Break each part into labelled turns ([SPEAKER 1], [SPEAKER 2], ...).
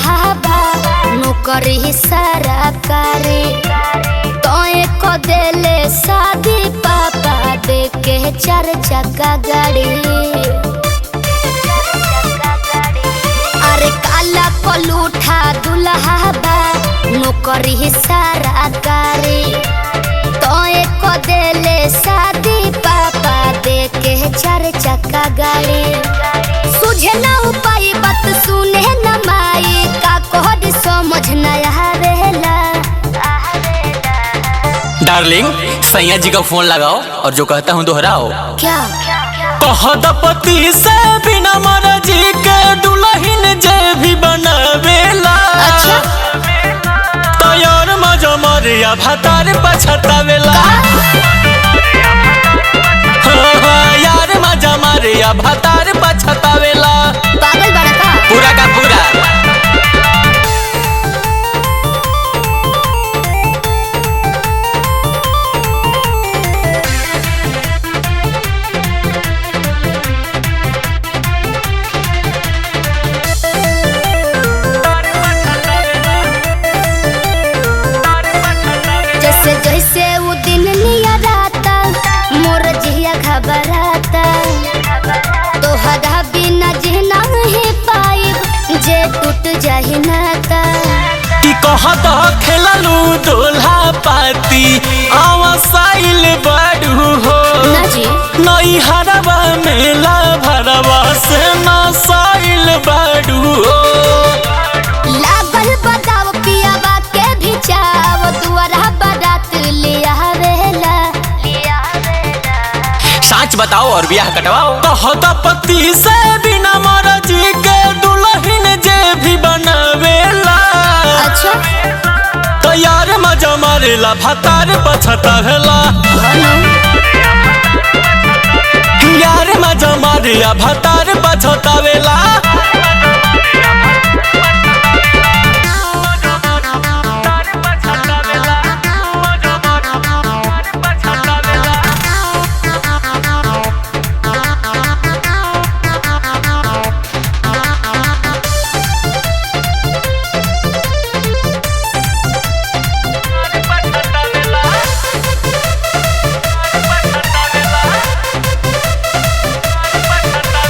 [SPEAKER 1] दुल्हा बा नौकरी सरकारी तो को देले शादी पापा दे के 4 चक्का गाड़ी। अरे काला पलूठा दुल्हा बा नौकरी सरकारी तो को देले शादी पापा दे के 4 चक्का गाड़ी। सुझे ना उपाय बात सुने न माई का कोड समझ न आवेला।
[SPEAKER 2] डार्लिंग सैया जी का फोन लगाओ और जो कहता हूँ दोहराओ।
[SPEAKER 1] क्या
[SPEAKER 2] पति से बिना मर्जी के दुल्हन जे भी बनावेला।
[SPEAKER 1] अच्छा
[SPEAKER 2] तैयार मजा मरिया भतार पछतावेला। यार मजा मरिया भतार पछतावेला।
[SPEAKER 1] पागल बड़ा का
[SPEAKER 2] पूरा का पूरा।
[SPEAKER 1] जैसे जैसे वो दिन निया राता मोर जिया घबराता तोहरा बिना जीना ही पाइब जे टूट जाहि नाता।
[SPEAKER 2] कि कहत खेललू दोल्हा पाती आवासाइल बड़ू हो
[SPEAKER 1] ना जी
[SPEAKER 2] नई हरवा मेला भरवा से नसाइल बड़ू हो।
[SPEAKER 1] लागल बताव पियावा के भी चाव दुआरा बारात लिया वेला।
[SPEAKER 2] सच बताओ और ब्याह कटवाओ। कहत पति से बिना मर्जी के दुल्हन जे भी बनावेला।
[SPEAKER 1] अच्छा
[SPEAKER 2] तैयार मजा मारेला भतार पछतावेला। यार मजा मारिया भतार पछतावेला।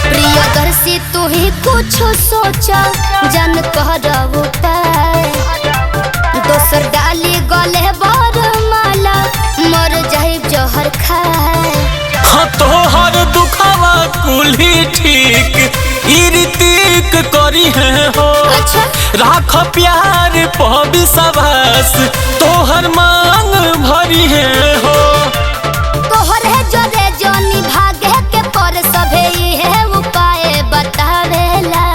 [SPEAKER 1] प्रियदर्शी तू ही कुछ सोचा जन कर उपाय दोसर डाली गले बर माला मर जाए जहर खाए।
[SPEAKER 2] तोहर दुखवा कुली ठीक इरितिक करी है हो।
[SPEAKER 1] अच्छा
[SPEAKER 2] राख प्यार पबी सबस तोहर मांग भरी है हो।
[SPEAKER 1] तोहर है जोरे जोनी भागे के पर सभे है उपाय बतावेला।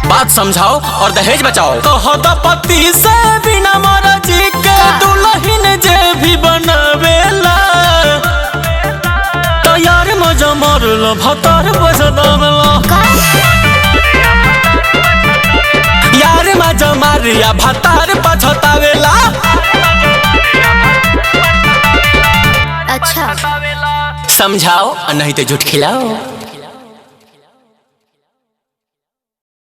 [SPEAKER 2] बात समझाओ और दहेज बचाओ। कहत पति से बिना मर्जी के दुल्हन जे भी बनावेला। तैयार मजा मारला भतार पछतावेला। यार मजा मारिया भतार पछतावेला।
[SPEAKER 1] अच्छा
[SPEAKER 2] समझाओ और नहीं तो झूठ खिलाओ।